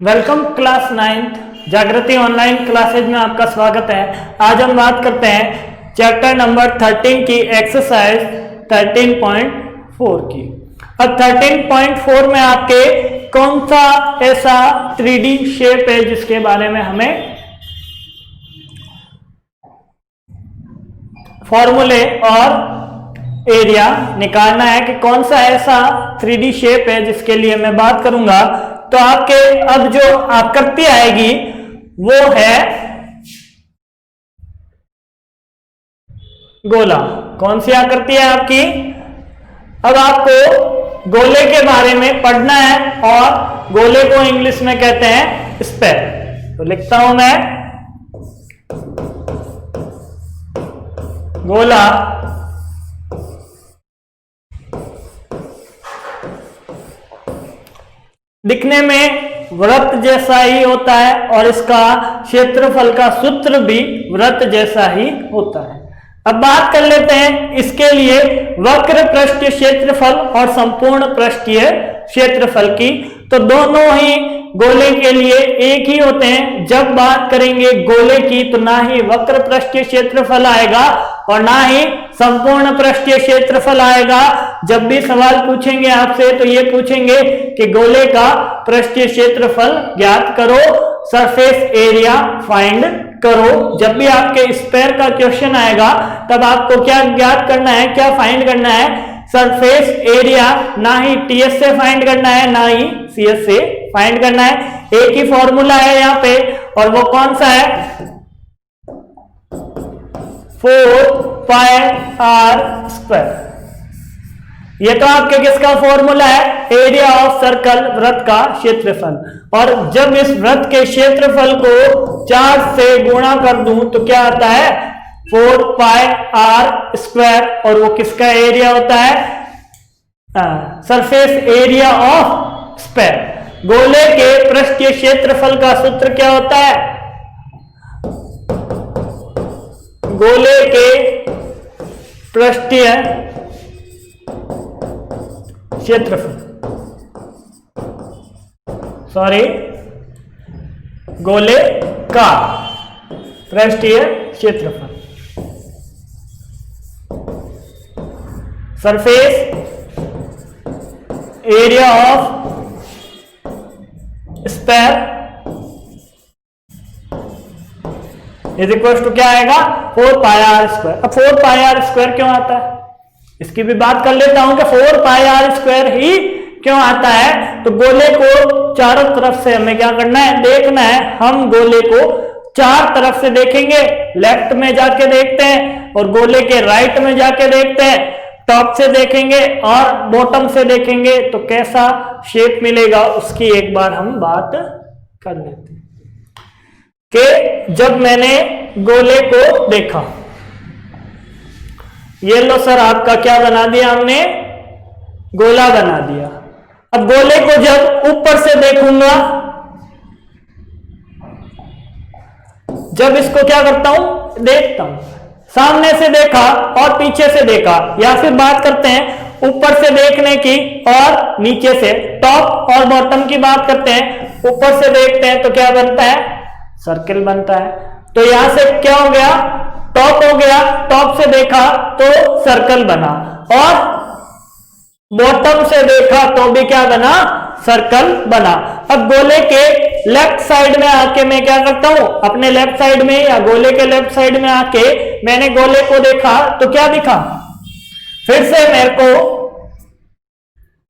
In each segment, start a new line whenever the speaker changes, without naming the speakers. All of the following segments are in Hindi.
वेलकम क्लास 9th जागृति ऑनलाइन क्लासेज में आपका स्वागत है। आज हम बात करते हैं चैप्टर नंबर 13 की एक्सरसाइज 13.4 की। अब 13.4 में आपके कौन सा ऐसा 3D शेप है जिसके बारे में हमें फॉर्मूले और एरिया निकालना है कि कौन सा ऐसा 3D शेप है जिसके लिए मैं बात करूंगा। तो आपके अब जो आकृति आएगी वो है गोला। कौन सी आकृति है आपकी? अब आपको गोले के बारे में पढ़ना है और गोले को इंग्लिश में कहते हैं स्फेयर। तो लिखता हूं मैं गोला दिखने में वृत्त जैसा ही होता है और इसका क्षेत्रफल का सूत्र भी वृत्त जैसा ही होता है। अब बात कर लेते हैं इसके लिए वक्र पृष्ठीय क्षेत्रफल और संपूर्ण पृष्ठीय क्षेत्रफल की। तो दोनों ही गोले के लिए एक ही होते हैं। जब बात करेंगे गोले की तो ना ही वक्र पृष्ठीय क्षेत्रफल आएगा और ना ही संपूर्ण पृष्ठीय क्षेत्रफल आएगा। जब भी सवाल पूछेंगे आपसे तो ये पूछेंगे कि गोले का पृष्ठीय क्षेत्रफल ज्ञात करो, सरफेस एरिया फाइंड करो। जब भी आपके स्फेयर का क्वेश्चन आएगा तब आपको क्या ज्ञात करना है, क्या फाइंड करना है? Surface area. ना ही टीएस से फाइंड करना है ना ही सीएस से फाइंड करना है। एक ही फॉर्मूला है यहाँ पे और वो कौन सा है? 4πr²। ये तो आपके किसका फॉर्मूला है? एरिया ऑफ सर्कल, वृत्त का क्षेत्रफल। और जब इस वृत्त के क्षेत्रफल को 4 से गुणा कर दूं तो क्या आता है? 4πr²। और वो किसका एरिया होता है? Surface area of sphere. गोले के पृष्ठीय क्षेत्रफल का सूत्र क्या होता है? गोले के पृष्ठीय क्षेत्रफल, गोले का पृष्ठीय क्षेत्रफल, surface area of sphere is equal to क्या आएगा? 4πr²। अब 4πr² क्यों आता है इसकी भी बात कर लेता हूं कि 4πr² ही क्यों आता है। तो गोले को चारों तरफ से हमें क्या करना है? देखना है। हम गोले को चार तरफ से देखेंगे। लेफ्ट में जाके देखते हैं और गोले के राइट में जाके देखते हैं। टॉप से देखेंगे और बॉटम से देखेंगे तो कैसा शेप मिलेगा उसकी एक बार हम बात कर लेते हैं कि जब मैंने गोले को देखा, ये लो सर आपका क्या बना दिया हमने? गोला बना दिया। अब गोले को जब ऊपर से देखूंगा, जब इसको क्या करता हूं? देखता हूं। सामने से देखा और पीछे से देखा, या फिर बात करते हैं ऊपर से देखने की और नीचे से, टॉप और बॉटम की बात करते हैं। ऊपर से देखते हैं तो क्या बनता है? सर्कल बनता है। तो यहां से क्या हो गया? टॉप हो गया। टॉप से देखा तो सर्कल बना और बॉटम से देखा तो भी क्या बना? सर्कल बना। अब गोले के लेफ्ट साइड में आके मैं क्या करता हूं? अपने लेफ्ट साइड में या गोले के लेफ्ट साइड में आके मैंने गोले को देखा तो क्या दिखा? फिर से मेरे को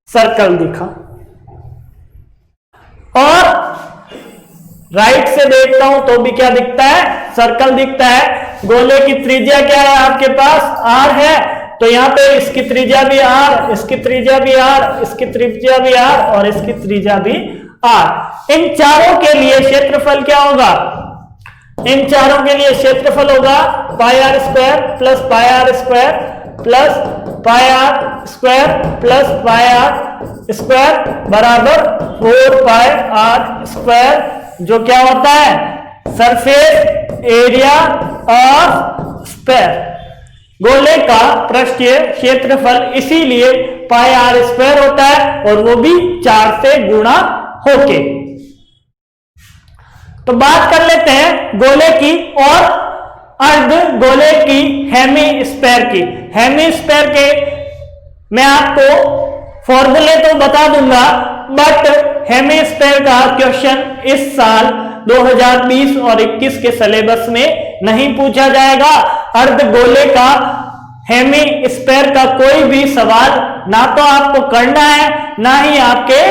सर्कल दिखा। और राइट से देखता हूं तो भी क्या दिखता है? सर्कल दिखता है। गोले की त्रिज्या क्या है आपके पास? r है। तो यहां पे इसकी त्रिज्या भी r, इसकी त्रिज्या भी r, इसकी त्रिज्या भी r और इसकी त्रिज्या भी r। इन चारों के लिए क्षेत्रफल क्या होगा? इन चारों के लिए क्षेत्रफल होगा πr² plus πr² plus πr² plus πr² बराबर 4πr², जो क्या होता है? Surface area of sphere. गोले का पृष्ठीय क्षेत्रफल इसीलिए πr² होता है और वो भी 4 से गुणा होके। तो बात कर लेते हैं गोले की और अर्ध गोले की हेमीस्फेयर की। हेमीस्फेयर के मैं आपको फॉर्मूले तो बता दूंगा, बट हेमीस्फेयर का क्वेश्चन इस साल 2020 और 21 के सिलेबस में नहीं पूछा जाएगा। अर्ध गोले का हेमीस्फेयर का कोई भी सवाल ना तो आपको करना है, ना ही आपके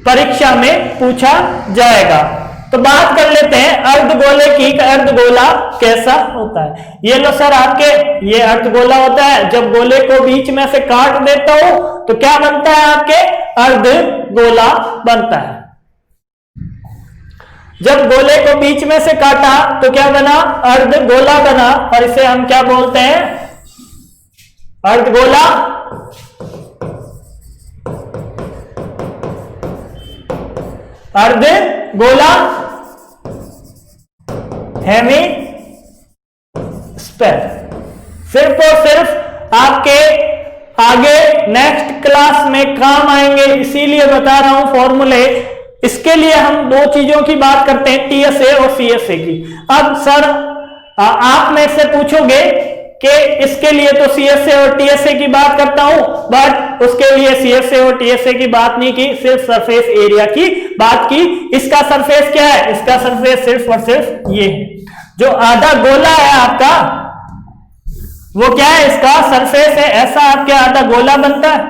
परीक्षा में पूछा जाएगा। तो बात कर लेते हैं अर्धगोले की। अर्धगोला कैसा होता है? ये लो सर, आपके ये अर्धगोला होता है। जब गोले को बीच में से काट देता हूं तो क्या बनता है? आपके अर्धगोला बनता है। जब गोले को बीच में से काटा तो क्या बना? अर्धगोला बना, और इसे हम क्या बोलते हैं? अर्धगोला। अर्धगोला हेमीस्फेयर। सिर्फ और सिर्फ आपके आगे नेक्स्ट क्लास में काम आएंगे, इसीलिए बता रहा हूं फॉर्मूले। इसके लिए हम दो चीजों की बात करते हैं, टीएसए और सीएसए की। अब सर आप में से पूछोगे कि इसके लिए तो सीएसए और टीएसए की बात करता हूं, बट उसके लिए सीएसए और टीएसए की बात नहीं की, सिर्फ सरफेस एरिया की बात की। इसका सरफेस क्या है? इसका सरफेस सिर्फ और सिर्फ ये है। जो आधा गोला है आपका, वो क्या है? इसका सरफेस है। ऐसा आपके आधा गोला बनता है।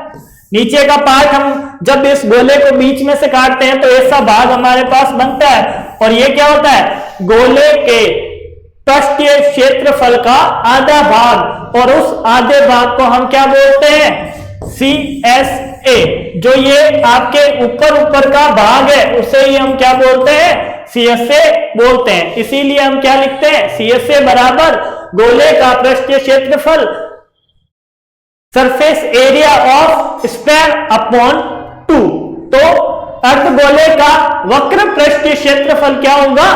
नीचे का पार्ट हम जब इस गोले को बीच में से काटते हैं तो ऐसा भाग हमारे पास बनता है, और ये क्या होता है? गोले के पृष्ठीय क्षेत्रफल का आधा भाग, और उस आधे भाग को हम क्या बोलते हैं? CSA। जो ये आपके ऊपर का भाग है उसे ही हम क्या बोलते हैं? CSA बोलते हैं। इसीलिए हम क्या लिखते हैं? CSA बराबर गोले का पृष्ठीय क्षेत्रफल, surface area of sphere upon 2। तो अर्धगोले का वक्र पृष्ठीय क्षेत्रफल क्या होगा?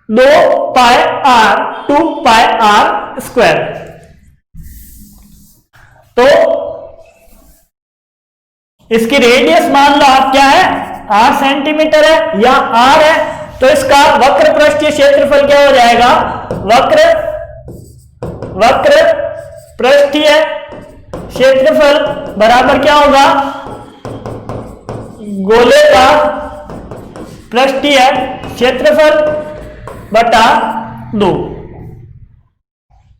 2πr 2πr square. तो इसकी रेडियस मान लो आप क्या है? r सेंटीमीटर है या r है, तो इसका वक्र पृष्ठीय क्षेत्रफल क्या हो जाएगा? वक्र पृष्ठीय क्षेत्रफल बराबर क्या होगा? गोले का पृष्ठीय क्षेत्रफल बटा 2।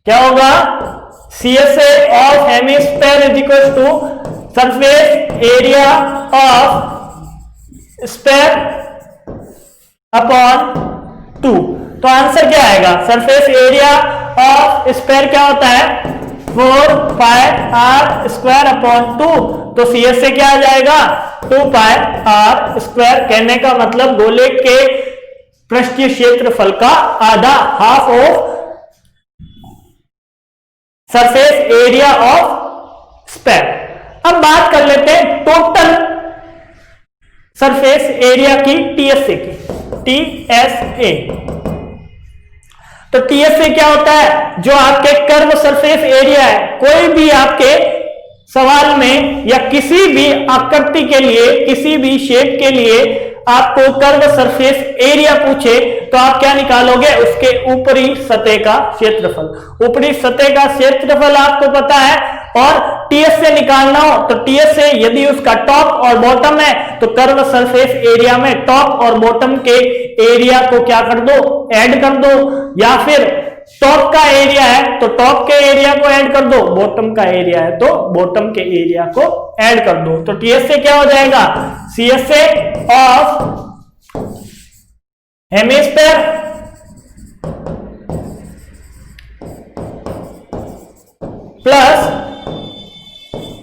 क्या होगा? CSA of hemisphere is equal to surface area of sphere upon 2। तो आंसर क्या आएगा? सरफेस एरिया ऑफ स्फीयर क्या होता है? 4πr square upon 2। तो CSA क्या आ जाएगा? 2πr square. कहने का मतलब गोले के पृष्ठीय क्षेत्रफल का आधा, half of surface area of sphere. अब बात कर लेते हैं टोटल सरफेस एरिया की, TSA की। TSA तो TSA क्या होता है? जो आपके कर्व सरफेस एरिया है। कोई भी आपके सवाल में या किसी भी आकृति के लिए, किसी भी शेप के लिए आपको कर्व सरफेस एरिया पूछे तो आप क्या निकालोगे? उसके ऊपरी सतह का क्षेत्रफल। ऊपरी सतह का क्षेत्रफल आपको पता है, और TSA निकालना हो तो TSA यदि उसका टॉप और बॉटम है तो कर्व सरफेस एरिया में टॉप और बॉटम के एरिया को क्या कर दो? ऐड कर दो। या फिर टॉप का एरिया है तो टॉप के एरिया को ऐड कर दो, बॉटम का एरिया है तो बॉटम के एरिया को ऐड कर दो। तो TSA क्या हो जाएगा? CSA of hemisphere plus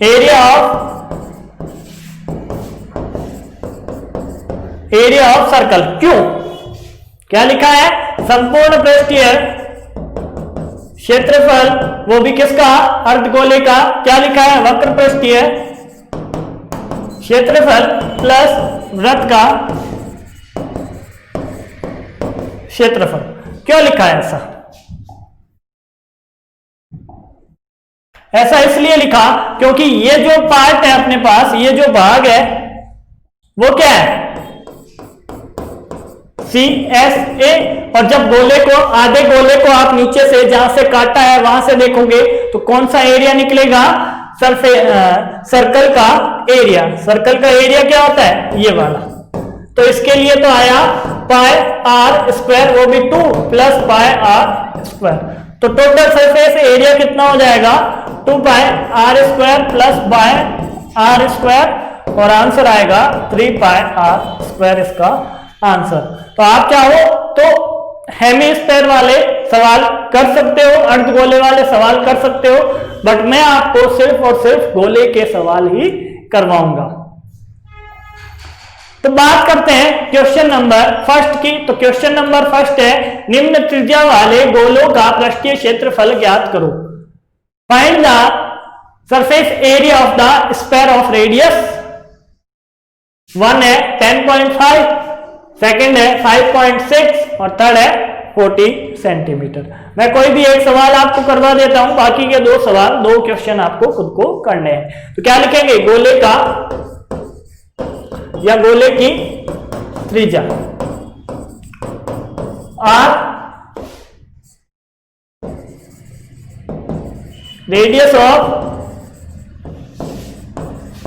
area of circle. क्यों? क्या लिखा है? संपूर्ण पृष्ठीय क्षेत्रफल, वो भी किसका? अर्धगोले का। क्या लिखा है? वक्र पृष्ठीय क्षेत्रफल प्लस वृत्त का क्षेत्रफल। क्यों लिखा है ऐसा? ऐसा इसलिए लिखा क्योंकि ये जो पार्ट है अपने पास, ये जो भाग है वो क्या है? CSA। और जब गोले को, आधे गोले को आप नीचे से जहां से काटा है वहां से देखोगे तो कौन सा एरिया निकलेगा? सर्कल का एरिया। सर्कल का एरिया क्या होता है? ये वाला। तो इसके लिए तो आया पाई आर स्क्वायर, वो भी 2 प्लस पाई आर स्क्वायर। तो टोटल सरफेस एरिया कितना हो जाएगा? 2 pi are square plus pi are square, और आंसर आएगा 3 पाई आर स्क्वायर इसका आंसर। तो आप चाहो तो हेमिस्फीयर वाले सवाल कर सकते हो, अर्धगोले वाले सवाल कर सकते हो, बट मैं आपको सिर्फ और सिर्फ गोले के सवाल ही करवाऊंगा। तो बात करते हैं क्वेश्चन नंबर फर्स्ट की। तो क्वेश्चन नंबर फर्स्ट है, निम्न त्रिज्या वाले गोलों का पृष्ठीय क्षेत्रफल ज्ञात करो। Find the surface area of the sphere of radius. 1 है 10.5, सेकंड है 5.6 और थर्ड है 40 सेंटीमीटर। मैं कोई भी एक सवाल आपको करवा देता हूं, बाकी के 2 सवाल, 2 क्वेश्चन आपको खुद को करने हैं। तो क्या लिखेंगे? गोले का या गोले की त्रिज्या r, radius of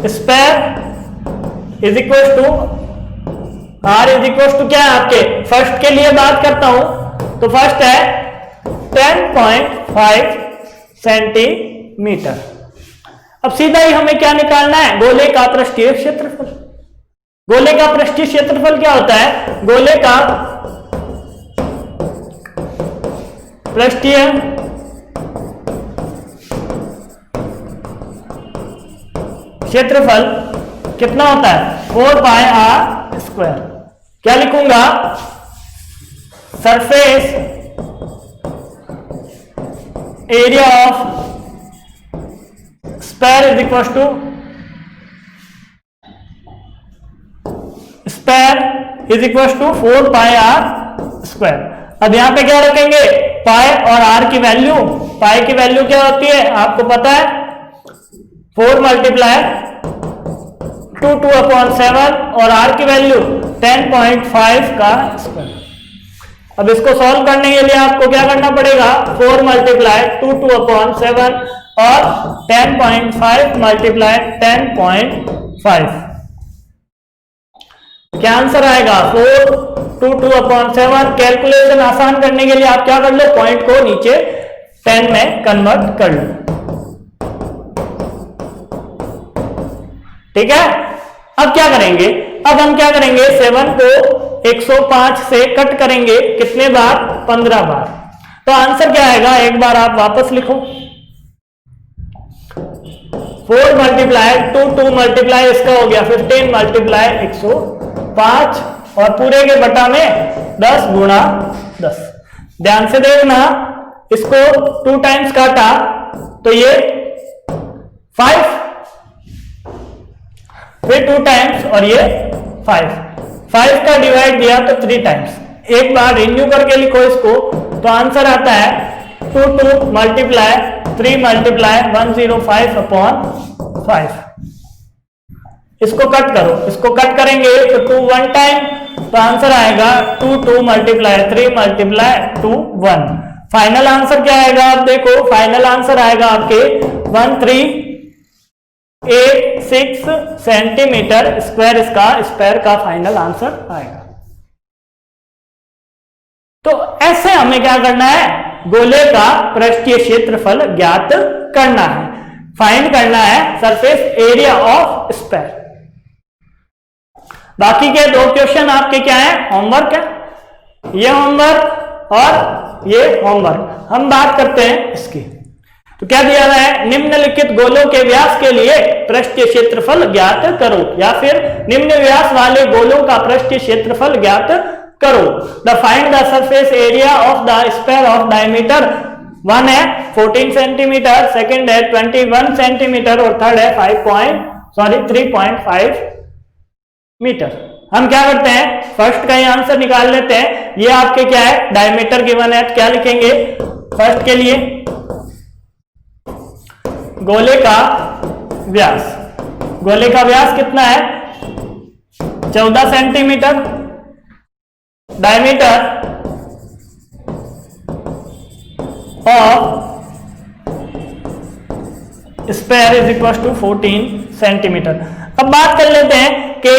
sphere is equal to r is equal to क्या है आपके? फर्स्ट के लिए बात करता हूं तो फर्स्ट है 10.5 सेंटीमीटर। अब सीधा ही हमें क्या निकालना है? गोले का पृष्ठीय क्षेत्रफल। गोले का पृष्ठीय क्षेत्रफल क्या होता है? गोले का पृष्ठीय क्षेत्रफल कितना होता है? 4 पाई आर स्क्वायर। क्या लिखूंगा? Surface area of sphere is equal to square is equal to 4 pi are square. अब यहां पे क्या रखेंगे? पाई और आर की वैल्यू। पाई की वैल्यू क्या होती है आपको पता है? 4 मल्टीप्लाई 2/7 और आर की वैल्यू 10.5 का स्क्वायर। अब इसको सॉल्व करने के लिए आपको क्या करना पड़ेगा? 4 मल्टीप्लाई 2/7 और 10.5 मल्टीप्लाई 10.5। क्या आंसर आएगा? 4 2/7। कैलकुलेशन आसान करने के लिए आप क्या कर लो? पॉइंट को नीचे 10 में कन्वर्ट कर लो। ठीक है। अब क्या करेंगे? अब हम क्या करेंगे? 7 को 105 से कट करेंगे कितने बार? 15 बार। तो आंसर क्या आएगा? एक बार आप वापस लिखो। 4 मल्टीप्लाई 2 मल्टीप्लाई इसका हो गया 15 मल्टीप्लाई 105 और पूरे के बटा में 10 गुणा 10। ध्यान से देखना, इसको 2 टाइम्स काटा तो ये 5, फिर 2 टाइम्स और ये 5 का डिवाइड दिया तो 3 टाइम्स। एक बार रिन्यू करके लिखो इसको तो आंसर आता है 2 मल्टीप्लाई 3 मल्टीप्लाई 105/5। इसको कट करो, इसको कट करेंगे तो 2 1 टाइम तो आंसर आएगा 2 मल्टीप्लाई 3 मल्टीप्लाई 2 1। फाइनल आंसर क्या आएगा? आप देखो, फाइनल आंसर आएगा आपके 1386 सेंटीमीटर स्क्वायर। इसका स्क्वायर का फाइनल आंसर आएगा। तो ऐसे हमें क्या करना है? गोले का पृष्ठीय क्षेत्रफल ज्ञात करना है, फाइंड करना है सरफेस एरिया ऑफ स्फीयर। बाकी के 2 क्वेश्चन आपके क्या है? होमवर्क है। ये होमवर्क और ये होमवर्क। हम बात करते हैं इसकी। तो क्या दिया हुआ है? निम्नलिखित गोलों के व्यास के लिए पृष्ठीय क्षेत्रफल ज्ञात करो, या फिर निम्न व्यास वाले गोलों का पृष्ठीय क्षेत्रफल ज्ञात करो। The find the surface area of the sphere of diameter 1 है 14 सेंटीमीटर, सेकंड है 21 सेंटीमीटर और थर्ड है 3.5 मीटर। हम क्या करते हैं? फर्स्ट का ही आंसर निकाल लेते हैं। ये आपके क्या है? डायमीटर गिवन है। क्या लिखेंगे फर्स्ट के लिए? गोले का व्यास। गोले का व्यास कितना है? 14 centimetre. Diameter of sphere is equal to 14 centimetre. अब बात कर लेते हैं कि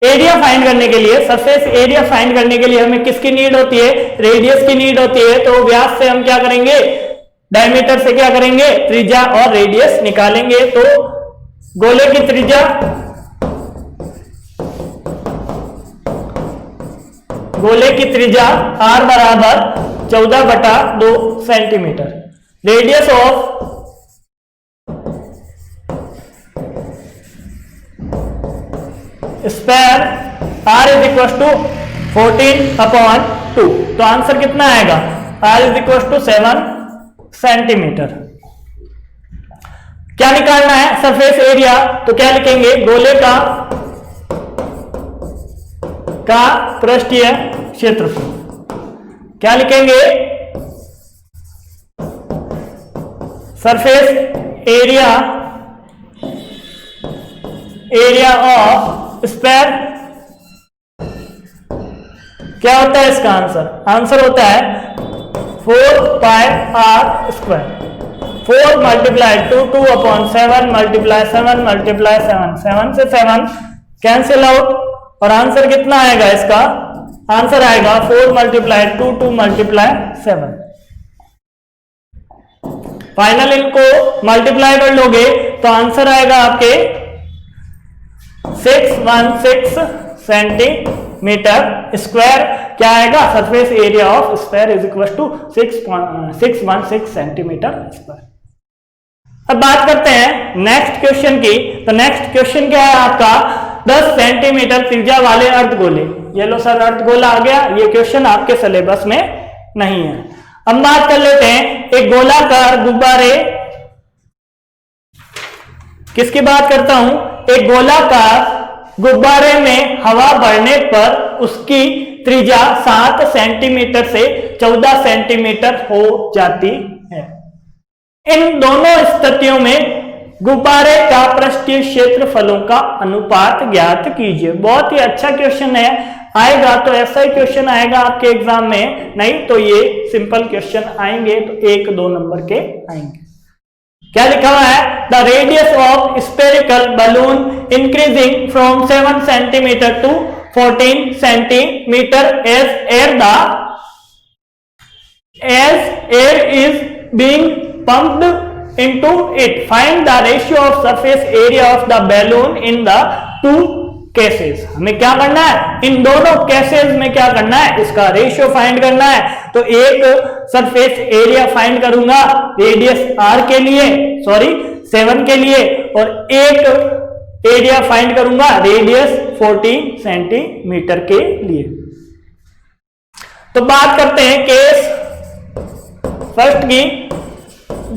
एरिया फाइंड करने के लिए, सरफेस एरिया फाइंड करने के लिए हमें किसकी नीड होती है, रेडियस की नीड होती है। तो व्यास से हम क्या करेंगे, डायमीटर से क्या करेंगे, त्रिज्या और रेडियस निकालेंगे। तो गोले की त्रिज्या r बराबर 14/2 centimetre. Radius of sphere r is equal to 14/2। तो आंसर कितना आएगा, r is equal to 7 centimetre. क्या निकालना है, सरफेस एरिया। तो क्या लिखेंगे, गोले का पृष्ठीय क्षेत्रफल। क्या लिखेंगे, सरफेस एरिया ऑफ स्पेयर। क्या होता है इसका आंसर होता है 4πr²। 4 मल्टीप्लाई 2/7 मल्टीप्लाई 7 मल्टीप्लाई 7, 7 से 7 कैंसिल आउट, और आंसर कितना आएगा, इसका आंसर आएगा 4 मल्टीप्लाई 2 मल्टीप्लाई 7। फाइनल इनको मल्टीप्लाई कर लोगे तो आंसर आएगा आपके 616 सेंटीमीटर स्क्वायर। क्या आएगा, surface area of sphere is equal to 616 centimetre square. अब बात करते हैं नेक्स्ट क्वेश्चन की। तो नेक्स्ट क्वेश्चन क्या है आपका, 10 सेंटीमीटर त्रिज्या वाले अर्धगोले। ये लो सर, अर्धगोला आ गया, ये क्वेश्चन आपके सिलेबस में नहीं है। अब बात कर लेते हैं एक गोलाकार गुब्बारे, किसकी बात करता हूं, एक गोलाकार गुब्बारे में हवा भरने पर उसकी त्रिज्या 7 सेंटीमीटर से 14 सेंटीमीटर हो जाती है। इन दोनों स्थितियों में गुब्बारे का पृष्ठीय क्षेत्रफलों का अनुपात ज्ञात कीजिए। बहुत ही अच्छा क्वेश्चन है, आएगा तो ऐसा ही क्वेश्चन आएगा आपके एग्जाम में, नहीं तो ये सिंपल क्वेश्चन आएंगे तो 1-2 नंबर के आएंगे। क्या लिखा हुआ है, the radius of spherical balloon increasing from 7 centimetre to 14 centimetre as air is being pumped into it. Find the ratio of surface area of the balloon in the two cases. हमें क्या करना है, इन दोनों केसेस में क्या करना है, इसका रेशियो फाइंड करना है। तो एक सरफेस एरिया फाइंड करूंगा रेडियस r के लिए, 7 के लिए, और एक एरिया फाइंड करूंगा रेडियस 14 सेंटीमीटर के लिए। तो बात करते हैं केस फर्स्ट की,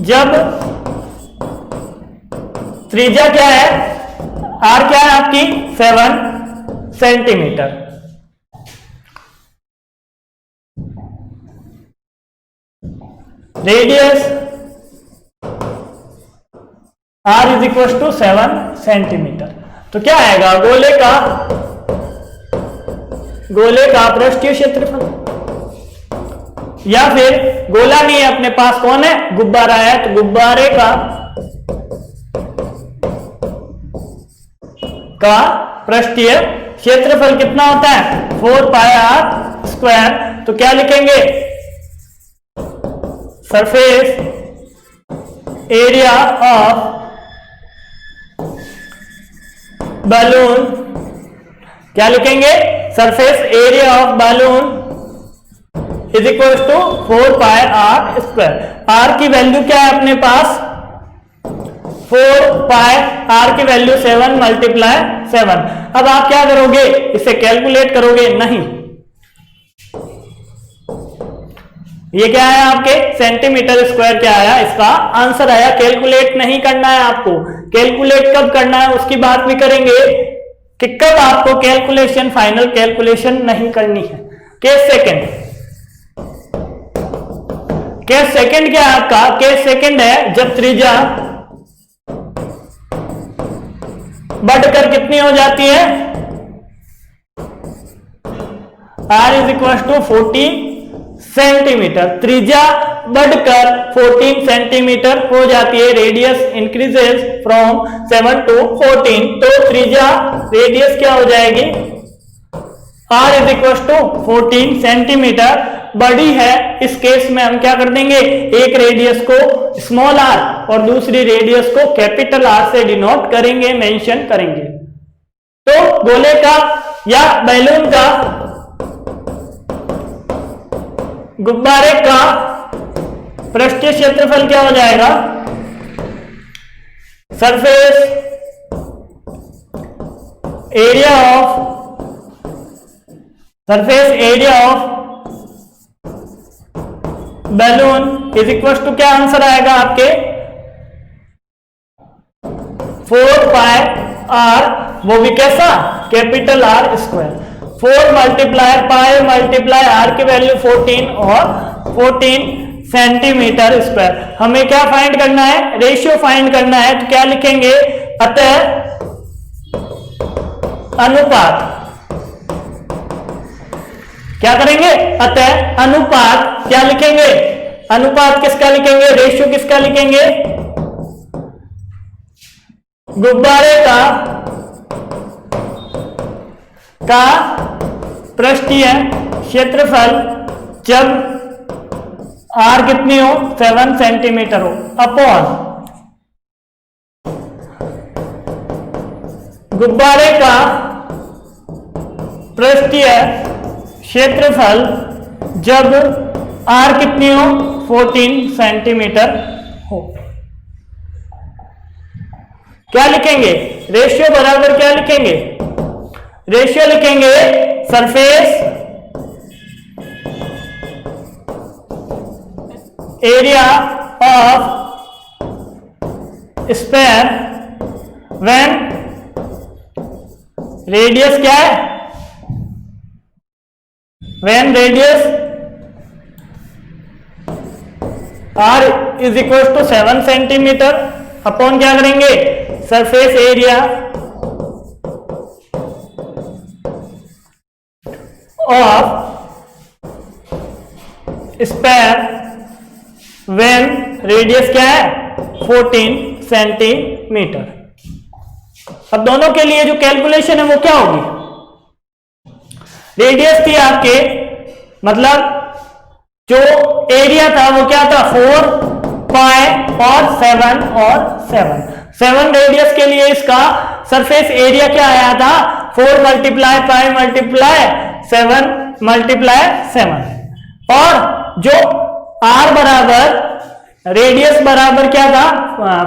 जब त्रिज्या क्या है, r क्या है आपकी 7 centimetre, radius r is equal to 7 centimetre. तो क्या आएगा, गोले का पृष्ठीय क्षेत्रफल, या फिर गोला नहीं है अपने पास, कौन है, गुब्बारा है, तो गुब्बारे का पृष्ठीय क्षेत्रफल कितना होता है, 4πr²। तो क्या लिखेंगे, सरफेस एरिया ऑफ बलून, क्या लिखेंगे, surface area of balloon is equal to 4πr²। r की वैल्यू क्या है अपने पास, 4πr की वैल्यू 7 मल्टीप्लाई 7। अब आप क्या करोगे, इसे कैलकुलेट करोगे, नहीं, ये क्या है आपके सेंटीमीटर स्क्वायर क्या आया, इसका आंसर आया। कैलकुलेट नहीं करना है आपको, कैलकुलेट कब करना है उसकी बात भी करेंगे कि कब आपको कैलकुलेशन, फाइनल कैलकुलेशन नहीं करनी है। केस सेकंड क्या है आपका, केस सेकंड है जब त्रिज्या बढ़कर कितनी हो जाती है, r is equal to 14 centimetre. त्रिज्या बढ़कर 14 सेंटीमीटर हो जाती है। रेडियस इंक्रीजेस फ्रॉम 7 to 14, तो त्रिज्या रेडियस क्या हो जाएगी, r is equal to 14 centimetre बड़ी है। इस केस में हम क्या कर देंगे, एक रेडियस को स्मॉल r और दूसरी रेडियस को कैपिटल R से डिनोट करेंगे, मेंशन करेंगे। तो गोले का या बैलून का, गुब्बारे का पृष्ठीय क्षेत्रफल क्या हो जाएगा, surface area of balloon is equal to, क्या आंसर आएगा आपके 4 पाई r, वो भी कैसा, capital R square. 4 multiply pi multiply r की वैल्यू 14 और 14 सेंटीमीटर स्क्वायर। हमें क्या फाइंड करना है, रेशियो फाइंड करना है। तो क्या लिखेंगे, अतः अनुपात, क्या करेंगे, अतः अनुपात क्या लिखेंगे, अनुपात किसका लिखेंगे, रेशियो किसका लिखेंगे, गुब्बारे का पृष्ठीय क्षेत्रफल जब r कितनी हो, 7 सेंटीमीटर हो, अपॉन गुब्बारे का पृष्ठीय क्षेत्रफल जब r कितनी हो, 14 सेंटीमीटर हो। क्या लिखेंगे, रेशियो बराबर क्या लिखेंगे, रेशियो लिखेंगे surface area of sphere when radius क्या है, when radius r is equal to 7 centimetre upon क्या करेंगे, surface area of sphere when radius क्या है, 14 सेंटीमीटर। अब दोनों के लिए जो कैलकुलेशन है वो क्या होगी, रेडियस थी आपके, मतलब जो एरिया था वो क्या था, 4 पाई और 7 और 7 रेडियस के लिए इसका सरफेस एरिया क्या आया था, 4 मल्टीप्लाई पाई मल्टीप्लाई 7 मल्टीप्लाई 7, और जो r बराबर रेडियस बराबर क्या था,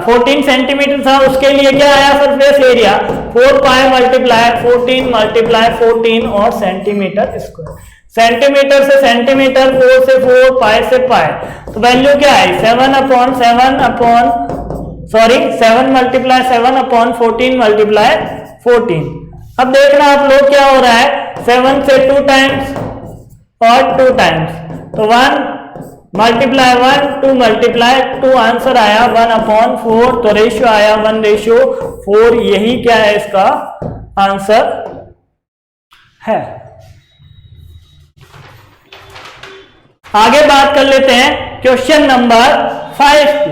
14 सेंटीमीटर था, उसके लिए क्या आया, सरफेस एरिया 4 पाई मल्टीप्लाई 14 मल्टीप्लाई 14 और सेंटीमीटर स्क्वायर। सेंटीमीटर से सेंटीमीटर, 4 से 4, पाई से पाई, तो वैल्यू क्या है, 7 मल्टीप्लाई 7 अपॉन 14 मल्टीप्लाई 14। अब देखना आप लोग क्या हो रहा है, 7 से 2 टाइम्स और 2 टाइम्स, तो 1 मल्टीप्लाई 1 2 मल्टीप्लाई 2, आंसर आया 1/4, तो रेशियो आया 1:4। यही क्या है, इसका आंसर है। आगे बात कर लेते हैं क्वेश्चन नंबर 5 की।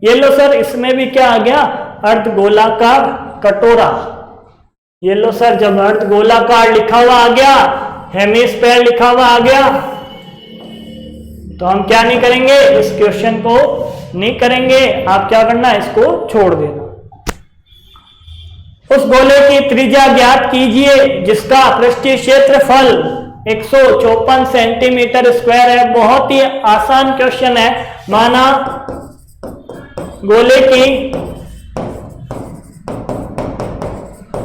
ये लो सर, इसमें भी क्या आ गया, अर्धगोलाकार कटोरा। ये लो सर, जब अर्धगोलाकार लिखा हुआ आ गया, हेमिस्फीयर लिखा हुआ आ गया, तो हम क्या नहीं करेंगे, इस क्वेश्चन को नहीं करेंगे। आप क्या करना, इसको छोड़ देना। उस गोले की त्रिज्या ज्ञात कीजिए जिसका पृष्ठीय क्षेत्रफल 154 सेंटीमीटर स्क्वायर है। बहुत ही आसान क्वेश्चन है। माना गोले की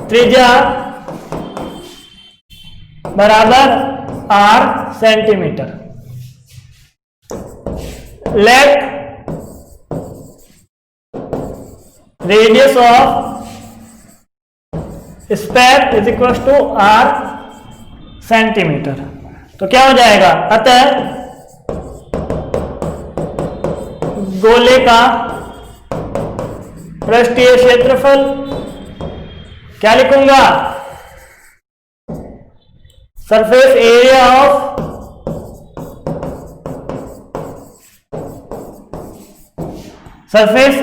त्रिज्या बराबर r centimetre. Let radius of sphere is equal to r centimetre. तो क्या हो जाएगा, अतः गोले का पृष्ठीय क्षेत्रफल क्या लिखूंगा? Surface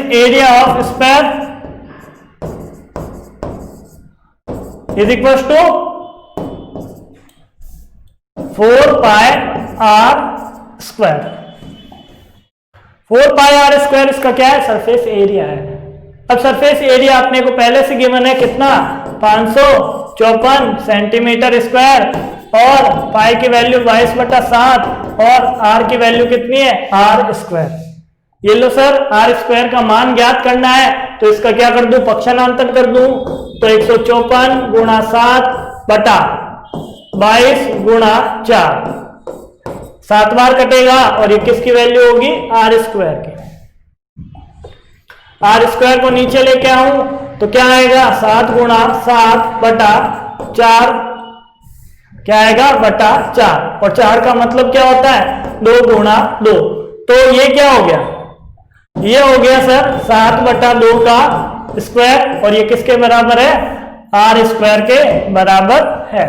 area of sphere is equal to 4 pi are square. 4 pi are square इसका क्या है? सरफेस एरिया है। अब सरफेस एरिया अपने को पहले से गिवन है कितना? 554 सेंटीमीटर स्क्वायर, और पाई की वैल्यू 22/7 और आर की वैल्यू कितनी है? R square. ये लो सर, आर स्क्वायर का मान ज्ञात करना है, तो इसका क्या कर दूं? पक्षांतर कर दूं, तो 154 गुणा 7 बटा 22 गुणा 4, 7 बार कटेगा, और ये किसकी वैल्यू होगी? आर स्क्वायर की। आर स्क्वायर को नीचे लेके आऊं तो क्या आएगा? 7 गुणा 7 बटा 4, क्या आएगा? बटा 4, और 4 का मतलब क्या होता है? 2 गुणा 2। तो ये क्या हो गया? ये हो गया सर 7/2 का स्क्वायर, और ये किसके बराबर है? आर स्क्वायर के बराबर है।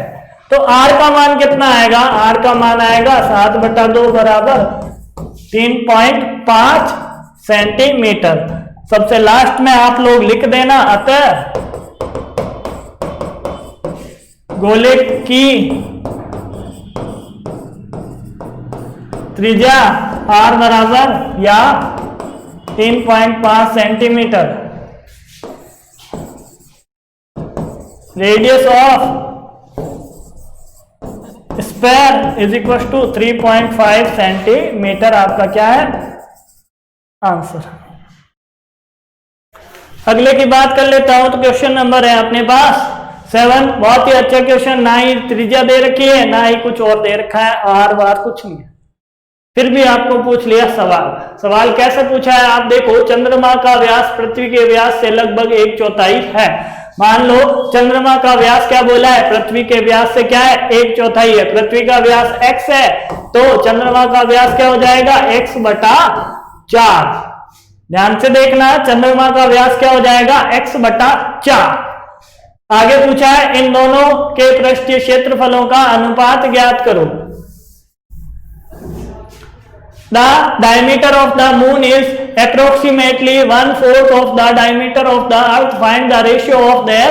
तो आर का मान कितना आएगा? आर का मान आएगा 7/2 बराबर 3.5 सेंटीमीटर। सबसे लास्ट में आप लोग लिख देना, अतः गोले की त्रिज्या आर बराबर या 3.5 centimetre, radius of sphere is equal to 3.5 centimetre आपका क्या है? आंसर। अगले की बात कर लेता हूं, तो क्वेश्चन नंबर है अपने पास 7। बहुत ही अच्छा क्वेश्चन, ना ही त्रिज्या दे रखी है, ना ही कुछ और दे रखा है, आर बार कुछ नहीं है, फिर भी आपको पूछ लिया सवाल। सवाल कैसे पूछा है आप देखो, चंद्रमा का व्यास पृथ्वी के व्यास से लगभग 1/4 है। मान लो चंद्रमा का व्यास क्या बोला है? पृथ्वी के व्यास से क्या है? 1/4 है। पृथ्वी का व्यास x है, तो चंद्रमा का व्यास क्या हो जाएगा? x/4। ध्यान से देखना, चंद्रमा का व्यास क्या हो जाएगा? x/4। आगे पूछा है इन दोनों के पृष्ठीय क्षेत्रफलों का अनुपात ज्ञात करो। The diameter of the moon is approximately 1/4 of the diameter of the earth. Find the ratio of their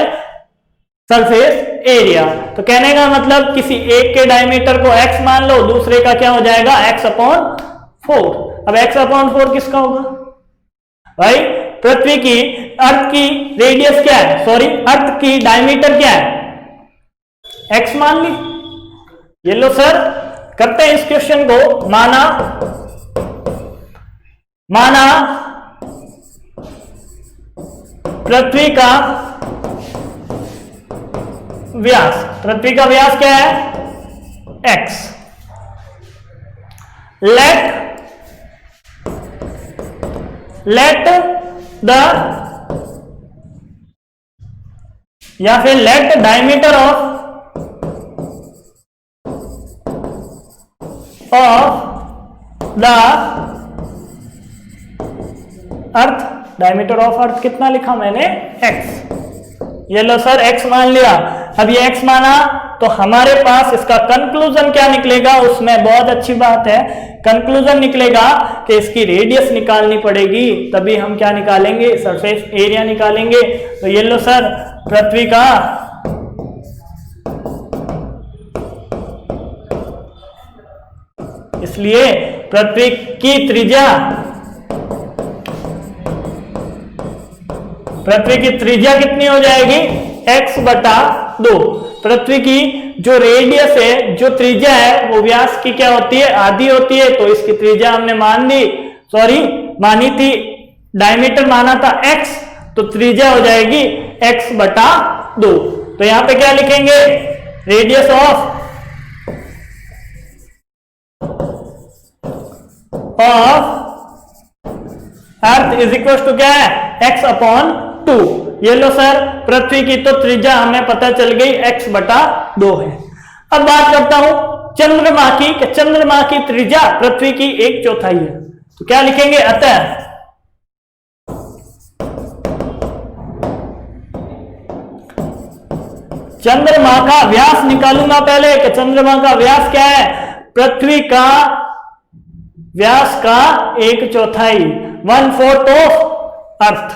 surface area. तो कहने का मतलब किसी एक के डायमीटर को x मान लो, दूसरे का क्या हो जाएगा? x/4। अब x/4 किसका होगा भाई? पृथ्वी की, अर्थ की रेडियस क्या है? सॉरी, अर्थ की डायमीटर क्या है? x मान ली। ये लो सर, करते हैं इस क्वेश्चन को। माना पृथ्वी का व्यास, पृथ्वी का व्यास क्या है? x। लेट द या फिर let diameter of the earth, diameter of earth कितना लिखा मैंने? x। ये लो सर, x मान लिया। अब ये x माना तो हमारे पास इसका कंक्लूजन क्या निकलेगा? उसमें बहुत अच्छी बात है, कंक्लूजन निकलेगा कि इसकी रेडियस निकालनी पड़ेगी, तभी हम क्या निकालेंगे? सरफेस एरिया निकालेंगे। तो ये लो सर, पृथ्वी का इसलिए पृथ्वी की त्रिज्या, पृथ्वी की त्रिज्या कितनी हो जाएगी? x/2। पृथ्वी की जो रेडियस है, जो त्रिज्या है, वो व्यास की क्या होती है? आधी होती है। तो इसकी त्रिज्या हमने मानी थी, डायमीटर माना था x, तो त्रिज्या हो जाएगी x/2। तो यहां पे क्या लिखेंगे? Radius of earth is equal to क्या है? x/2। ये लो सर, पृथ्वी की तो त्रिज्या हमें पता चल गई x/2 है। अब बात करता हूं चंद्रमा की, कि चंद्रमा की त्रिज्या पृथ्वी की 1/4 है। तो क्या लिखेंगे? अतः चंद्रमा का व्यास निकालूंगा पहले कि चंद्रमा का व्यास क्या है, पृथ्वी का व्यास का 1/4, 1/4 ऑफ अर्थ।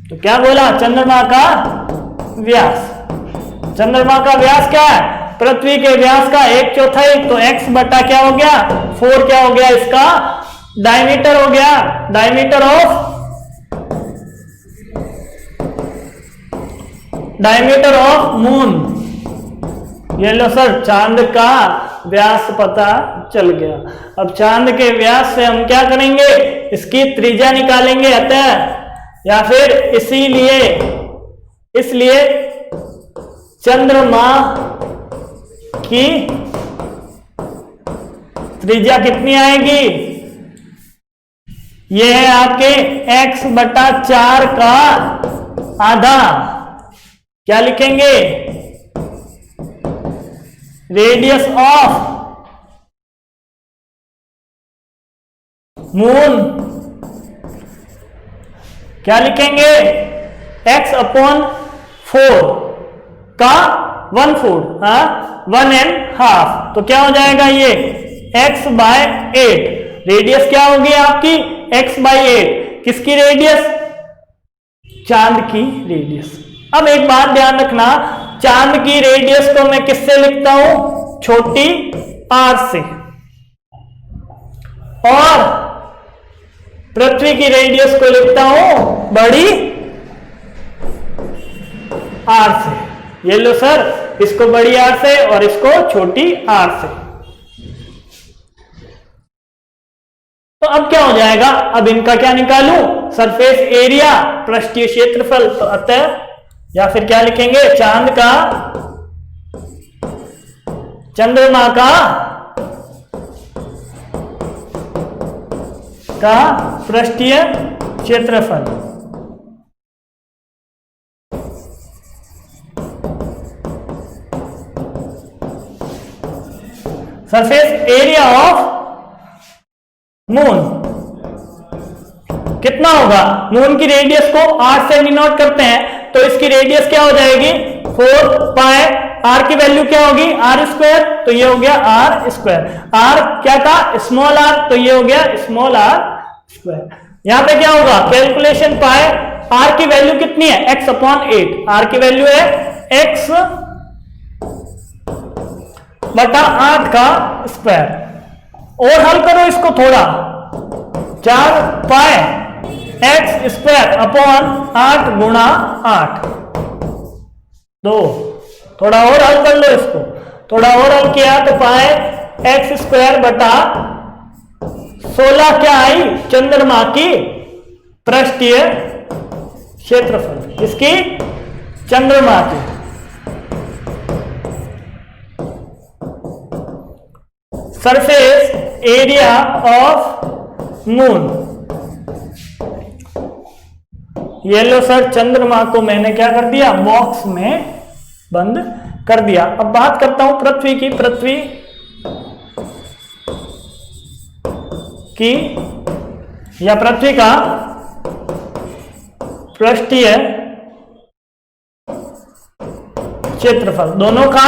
तो क्या बोला, चंद्रमा का व्यास, चंद्रमा का व्यास क्या है, पृथ्वी के व्यास का 1/4, तो x बटा क्या हो गया 4, क्या हो गया इसका डायमीटर हो गया, डायमीटर ऑफ मून। ये लो सर, चांद का व्यास पता चल गया। अब चांद के व्यास से हम क्या करेंगे, इसकी त्रिज्या निकालेंगे, अतः या फिर इसलिए चंद्रमा की त्रिज्या कितनी आएगी, यह है आपके x/4 का आधा। क्या लिखेंगे, रेडियस ऑफ मून, क्या लिखेंगे x/4 का 1/4, 1.5, तो क्या हो जाएगा ये x/8। रेडियस क्या होगी आपकी x/8, किसकी रेडियस, चांद की रेडियस। अब एक बात ध्यान रखना, चांद की रेडियस को मैं किससे लिखता हूं, छोटी r से, और पृथ्वी की रेडियस को लिखता हूं बड़ी r से। ये लो सर, इसको बड़ी r से और इसको छोटी r से। तो अब क्या हो जाएगा, अब इनका क्या निकालूं, सरफेस एरिया, पृष्ठीय क्षेत्रफल। तो अतः या फिर क्या लिखेंगे, चंद्रमा का पृष्ठीय क्षेत्रफल, सरफेस एरिया ऑफ मून कितना होगा, मून की रेडियस को 8 से डिनोट करते हैं, तो इसकी रेडियस क्या हो जाएगी 4 पाई, r की वैल्यू क्या होगी r², तो ये हो गया r², r क्या था स्मॉल r, तो ये हो गया स्मॉल r²। यहां पे क्या होगा, कैलकुलेशन पाई, r की वैल्यू कितनी है x/8, r की वैल्यू है x/8 का स्क्वायर। और हल करो इसको थोड़ा, 4 पाई x² अपॉन 8 गुणा 8, 2, थोड़ा और हल कर लो इसको, थोड़ा और हल किया तो पाए x² बटा 16 क्या आई, चंद्रमा की पृष्ठीय क्षेत्रफल, इसकी चंद्रमा की। सरफेस एरिया ऑफ मून, ये लो सर, चंद्रमा को मैंने क्या कर दिया, बॉक्स में बंद कर दिया। अब बात करता हूं पृथ्वी की, पृथ्वी का पृष्ठीय क्षेत्रफल, दोनों का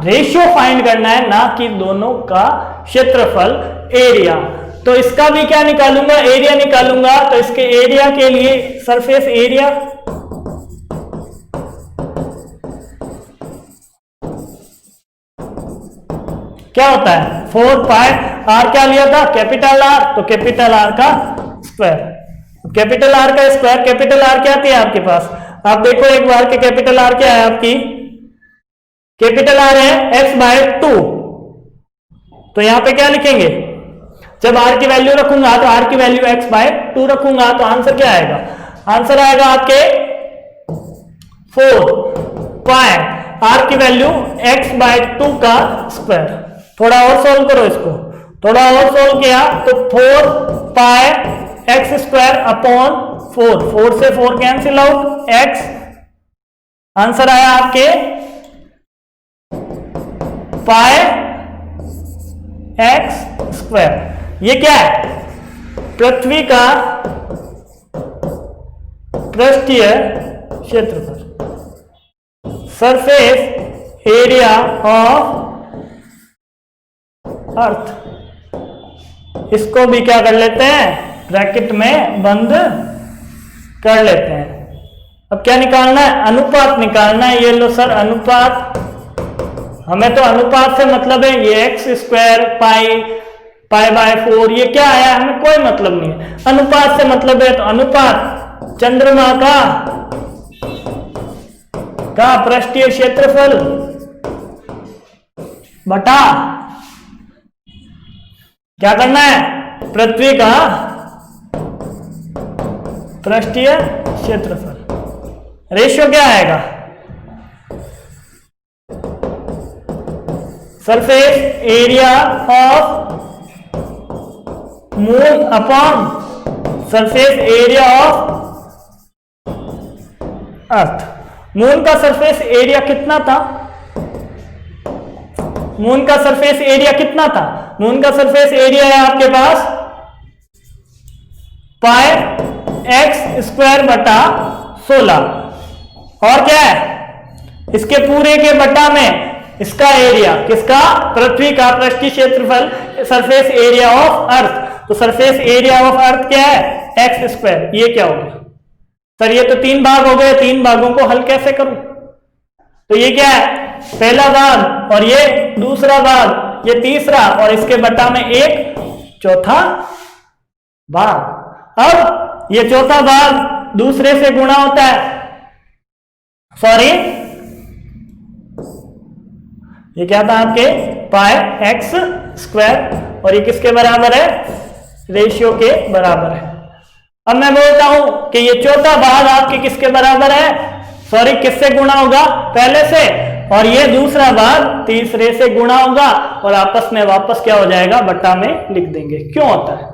रेशियो फाइंड करना है, ना कि दोनों का क्षेत्रफल एरिया। तो इसका भी क्या निकालूंगा, एरिया निकालूंगा। तो इसके एरिया के लिए सरफेस एरिया क्या होता है 4 पाई, आर क्या लिया था कैपिटल आर, तो कैपिटल आर का स्क्वायर, कैपिटल आर का स्क्वायर, कैपिटल आर क्या आती है आपके पास, आप देखो एक बार के कैपिटल आर क्या है आपकी, कैपिटल आर है x/2। तो यहां पे क्या लिखेंगे, जब r की वैल्यू रखूंगा तो r की वैल्यू x/2 रखूंगा, तो आंसर क्या आएगा, आंसर आएगा आपके 4 पाई, r की वैल्यू x/2 का स्क्वायर। थोड़ा और सोल्व करो इसको, थोड़ा और सोल्व किया तो 4 पाई x² अपॉन 4 से 4 कैंसिल आउट, x आंसर आया आपके पाई x²। ये क्या है, पृथ्वी का पृष्ठीय क्षेत्रफल, सरफेस एरिया ऑफ अर्थ, इसको भी क्या कर लेते हैं, ब्रैकेट में बंद कर लेते हैं। अब क्या निकालना है, अनुपात निकालना है। ये लो सर अनुपात, हमें तो अनुपात से मतलब है, ये एक्स स्क्वायर पाई बाय 4 ये क्या आया, हमें कोई मतलब नहीं है। अनुपात से मतलब है, तो अनुपात चंद्रमा का पृष्ठीय क्षेत्रफल बटा क्या करना है, पृथ्वी का पृष्ठीय क्षेत्रफल। रेशियो क्या आएगा, surface area of moon upon surface area of earth. Moon का सरफेस एरिया कितना था, मून का सरफेस एरिया कितना था, मून का सरफेस एरिया है आपके पास पाई एक्स स्क्वायर बटा 16, और क्या है, इसके पूरे के बटा में इसका एरिया, किसका, पृथ्वी का पृष्ठीय क्षेत्रफल, सरफेस एरिया ऑफ अर्थ। तो सरफेस एरिया ऑफ अर्थ क्या है, एक्स स्क्वायर। ये क्या हो गया सर, ये तो 3 भाग हो गए, 3 भागों को हल कैसे करूं, तो ये क्या है, पहला भाग और ये दूसरा भाग, ये तीसरा, और इसके बटा में एक चौथा भाग। अब ये चौथा भाग दूसरे से गुणा होता है, सॉरी ये क्या था आपके पाई एक्स स्क्वायर, और ये किसके बराबर है, रेशियो के बराबर है। अब मैं बोलता हूं कि ये चौथा भाग आपके किसके बराबर है, सॉरी किससे गुणा होगा, पहले से, और ये दूसरा भाग तीसरे से गुणा होगा, और आपस में वापस क्या हो जाएगा, बट्टा में लिख देंगे। क्यों होता है,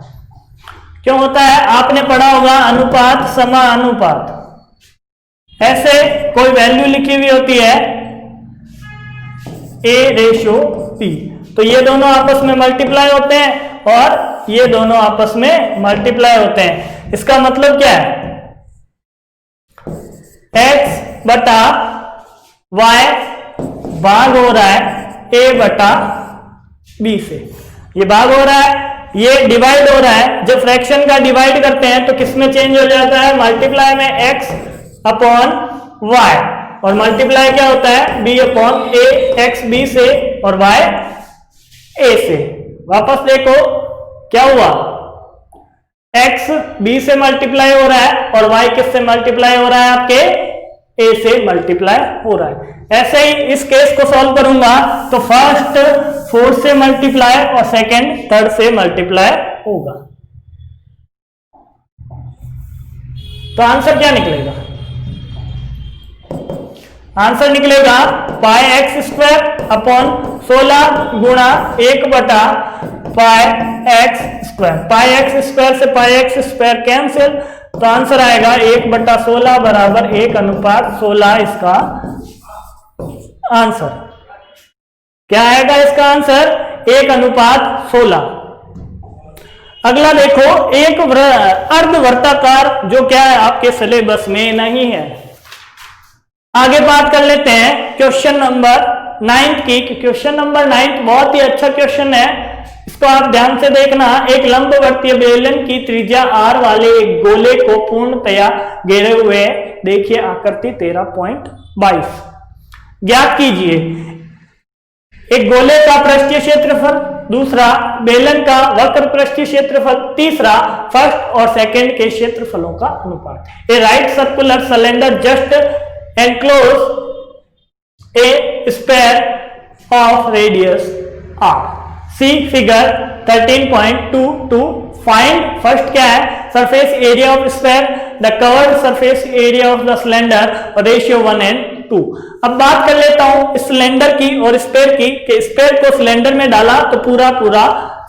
क्यों होता है, आपने पढ़ा होगा अनुपात समानुपात, ऐसे कोई वैल्यू लिखी हुई होती है A रेशो P, तो ये दोनों आपस में मल्टीप्लाई होते हैं और ये दोनों आपस में मल्टीप्लाई होते हैं। इसका मतलब क्या है, x बटा y भाग हो रहा है a बटा b से, ये भाग हो रहा है, ये डिवाइड हो रहा है। जब फ्रैक्शन का डिवाइड करते हैं तो किस में चेंज हो जाता है, मल्टीप्लाई में x अपॉन y, और मल्टीप्लाई क्या होता है, b upon a, x b से और y a से। वापस देखो क्या हुआ, x b से मल्टीप्लाई हो रहा है और y किससे मल्टीप्लाई हो रहा है, आपके a से मल्टीप्लाई हो रहा है। ऐसे ही इस केस को सॉल्व करूंगा तो फर्स्ट 4 से मल्टीप्लाई और सेकंड 3 से मल्टीप्लाई होगा, तो आंसर क्या निकलेगा, आंसर निकलेगा पाई एक्स स्क्वायर अपॉन 16 गुणा 1 बटा पाई एक्स स्क्वायर। पाई एक्स स्क्वायर से पाई एक्स स्क्वायर कैंसिल, तो आंसर आएगा 1 बटा 16 बराबर 1 अनुपात 16। इसका आंसर क्या आएगा, इसका आंसर 1 अनुपात 16। अगला देखो, एक अर्धवर्ताकार, जो क्या है आपके सिलेबस में नहीं है। आगे बात कर लेते हैं क्वेश्चन नंबर 9 की। क्वेश्चन नंबर 9 बहुत ही अच्छा क्वेश्चन है, इसको आप ध्यान से देखना। एक लंबवर्तीय बेलन की त्रिज्या r वाले एक गोले को पूर्णतया घेरे हुए, देखिए आकृति 13.22, ज्ञात कीजिए एक गोले का पृष्ठीय क्षेत्रफल, दूसरा बेलन का वक्र पृष्ठीय क्षेत्रफल, तीसरा फर्स्ट और सेकंड के क्षेत्रफलों का अनुपात। A right circular cylinder just enclose a square of radius r। See figure 13.22। Find, first क्या है, surface area of square, the curved surface area of the cylinder, ratio 1:2। अब बात कर लेता हूं सिलेंडर की और स्फीयर की, कि स्फीयर को सिलेंडर में डाला तो पूरा पूरा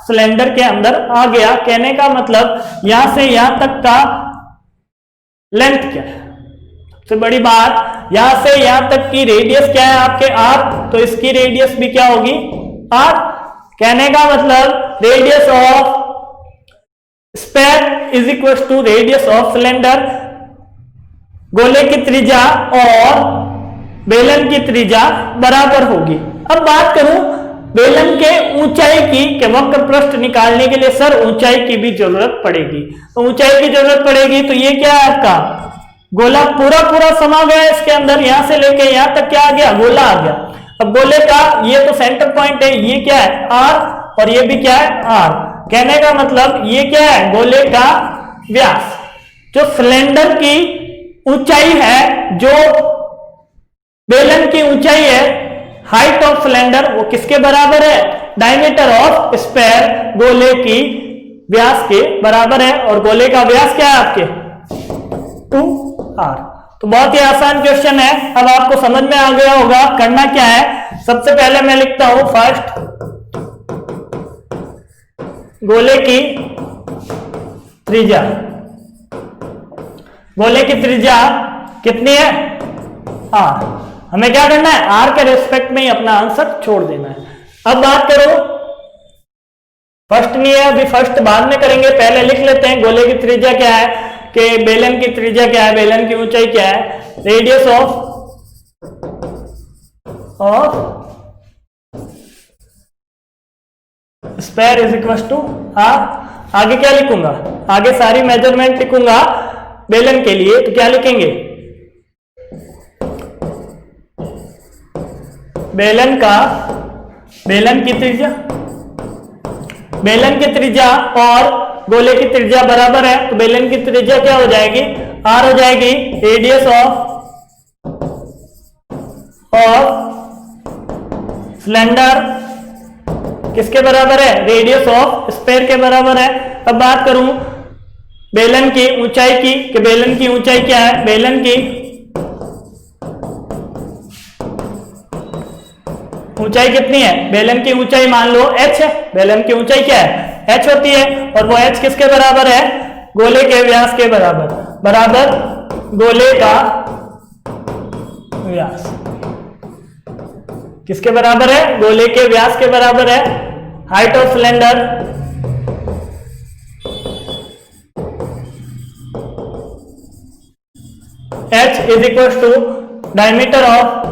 सिलेंडर के अंदर आ गया। कहने का मतलब यहां से यहां तक का लेंथ क्या है, सबसे बड़ी बात, यहां से यहां तक की रेडियस क्या है आपके r, तो इसकी रेडियस भी क्या होगी r। कहने का मतलब radius of sphere is equal to radius of cylinder, गोले की त्रिज्या और बेलन की त्रिज्या बराबर होगी। अब बात करूं बेलन के ऊंचाई की, कि वक्र पृष्ठ निकालने के लिए सर ऊंचाई की भी जरूरत पड़ेगी। तो ऊंचाई की जरूरत पड़ेगी तो ये क्या है आपका गोला पूरा समा गया इसके अंदर, यहां से लेके यहां तक क्या आ गया, गोला आ गया। अब गोले का ये तो सेंटर पॉइंट है, ये क्या है आर, और ये भी क्या है आर। कहने का मतलब ये क्या है गोले का व्यास। जो सिलेंडर की ऊंचाई है, जो बेलन की ऊंचाई है, हाइट ऑफ सिलेंडर, वो किसके बराबर है, डायमीटर ऑफ स्फेयर, गोले की व्यास के बराबर है। और गोले का व्यास क्या है आपके 2r। तो बहुत ही आसान क्वेश्चन है। अब आपको समझ में आ गया होगा करना क्या है। सबसे पहले मैं लिखता हूं फर्स्ट गोले की त्रिज्या। गोले की त्रिज्या कितनी है r। हमें क्या करना है r के रेस्पेक्ट में ही अपना आंसर छोड़ देना है। अब बात करो फर्स्ट नहीं है, अभी फर्स्ट बाद में करेंगे, पहले लिख लेते हैं गोले की त्रिज्या क्या है, कि बेलन की त्रिज्या क्या है, बेलन की ऊंचाई क्या है, radius of sphere is equal to R. आगे क्या लिखूंगा, आगे सारी मेजरमेंट लिखूंगा बेलन के लिए। तो क्या लिखेंगे, बेलन की त्रिज्या, बेलन की त्रिज्या और गोले की त्रिज्या बराबर है। तो बेलन की त्रिज्या क्या हो जाएगी, आर हो जाएगी, रेडियस ऑफ सिलेंडर किसके बराबर है, रेडियस ऑफ स्फेयर के बराबर है। अब बात करूं बेलन की ऊंचाई की, कि बेलन की ऊंचाई क्या है, बेलन की ऊंचाई कितनी है, बेलन की ऊंचाई मान लो h है, बेलन की ऊंचाई क्या है h होती है, और वो h किसके बराबर है, गोले के व्यास के बराबर, बराबर गोले का व्यास किसके बराबर है, गोले के व्यास के बराबर है। Height of cylinder h is equal to diameter of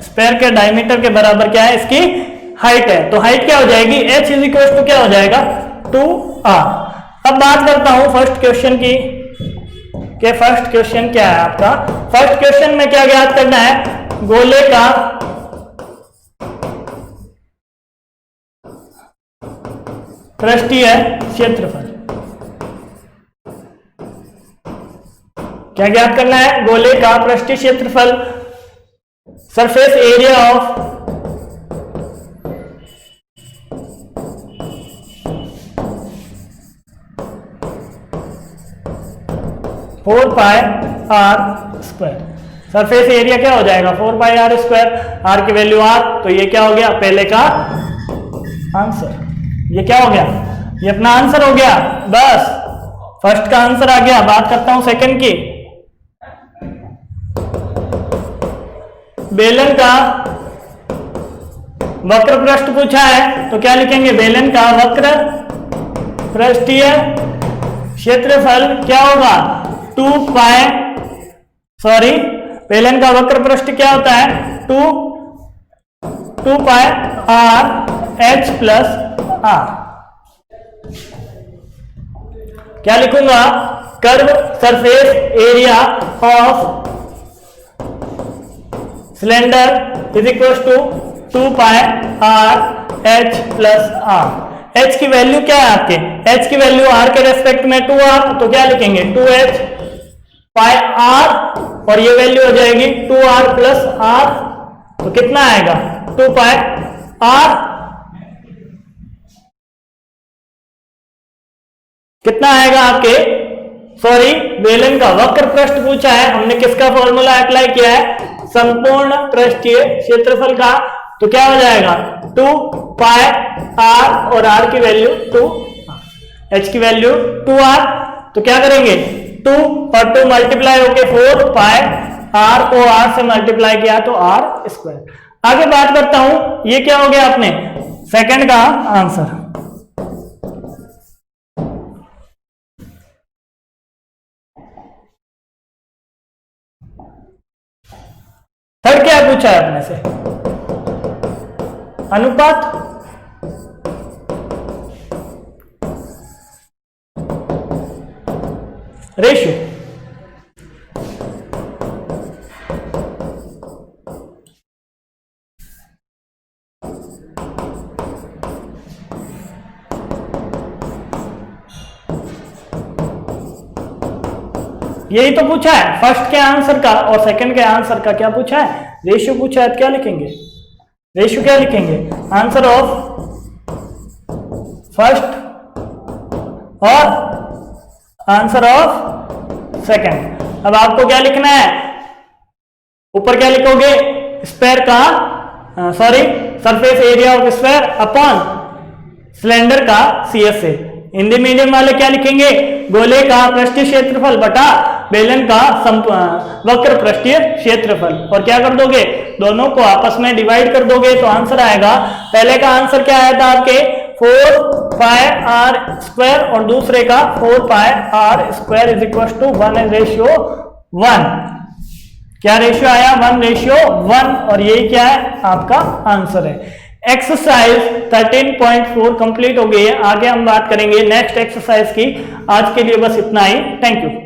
sphere के डायमीटर के बराबर क्या है, इसकी हाइट है। तो हाइट क्या हो जाएगी, h इज इक्वल टू क्या हो जाएगा 2r। अब बात करता हूं फर्स्ट क्वेश्चन की, कि फर्स्ट क्वेश्चन क्या है आपका। फर्स्ट क्वेश्चन में क्या ज्ञात करना है, गोले का पृष्ठीय क्षेत्रफल। क्या ज्ञात करना है, गोले का पृष्ठीय क्षेत्रफल, surface area of four pi are square. Surface area क्या हो जाएगा 4 पाई आर स्क्वायर, आर की वैल्यू आर। तो ये क्या हो गया पहले का आंसर, ये क्या हो गया, ये अपना आंसर हो गया। बस फर्स्ट का आंसर आ गया। बात करता हूं सेकंड की, बेलन का वक्र पृष्ठ पूछा है। तो क्या लिखेंगे, बेलन का वक्र पृष्ठीय क्षेत्रफल क्या होगा 2 पाई, सॉरी बेलन का वक्र पृष्ठ क्या होता है 2 pi R H plus R. क्या लिखूंगा, curve surface area of cylinder is equal to 2 pi R H plus R. H की वैल्यू क्या है आपके, एच की वैल्यू आर के रेस्पेक्ट में 2r, तो क्या लिखेंगे 2h पाई आर, और ये वैल्यू हो जाएगी 2r प्लस आर। तो कितना आएगा 2 पाई आर, कितना आएगा आपके, सॉरी बेलन का वक्र पृष्ठ पूछा है, हमने किसका फॉर्मूला अप्लाई किया है, संपूर्ण पृष्ठीय क्षेत्रफल का। तो क्या हो जाएगा 2 पाई आर, और आर की वैल्यू 2, एच की वैल्यू 2r। तो क्या करेंगे 2 और 2 मल्टीप्लाई होके 4 पाई, आर को आर से मल्टीप्लाई किया तो आर स्क्वायर। आगे बात करता हूं, ये क्या हो गया अपने सेकंड का आंसर। क्या पूछा है अपने से? अनुपात, रेशियो। यही तो पूछा है फर्स्ट के आंसर का और सेकंड के आंसर का। क्या पूछा है? रेशियो पूछा है। तो क्या लिखेंगे? रेशियो क्या लिखेंगे? आंसर ऑफ फर्स्ट और आंसर ऑफ सेकंड। अब आपको क्या लिखना है? ऊपर क्या लिखोगे? स्क्वायर का surface area of square upon cylinder का CSA। हिंदी मीडियम वाले क्या लिखेंगे? गोले का पृष्ठीय क्षेत्रफल बटा बेलन का वक्र पृष्ठीय क्षेत्रफल। और क्या कर दोगे? दोनों को आपस में डिवाइड कर दोगे तो आंसर आएगा। पहले का आंसर क्या आया था आपके? 4πr स्क्वायर और दूसरे का 4πr square is equal to 1:1। क्या रेशियो आया? 1:1। और यही क्या है? आपका आंसर है। एक्सरसाइज 13.4 कंप्लीट हो गई है। आगे हम बात करेंगे नेक्स्ट एक्सरसाइज की। आज के लिए बस इतना ही। Thank you.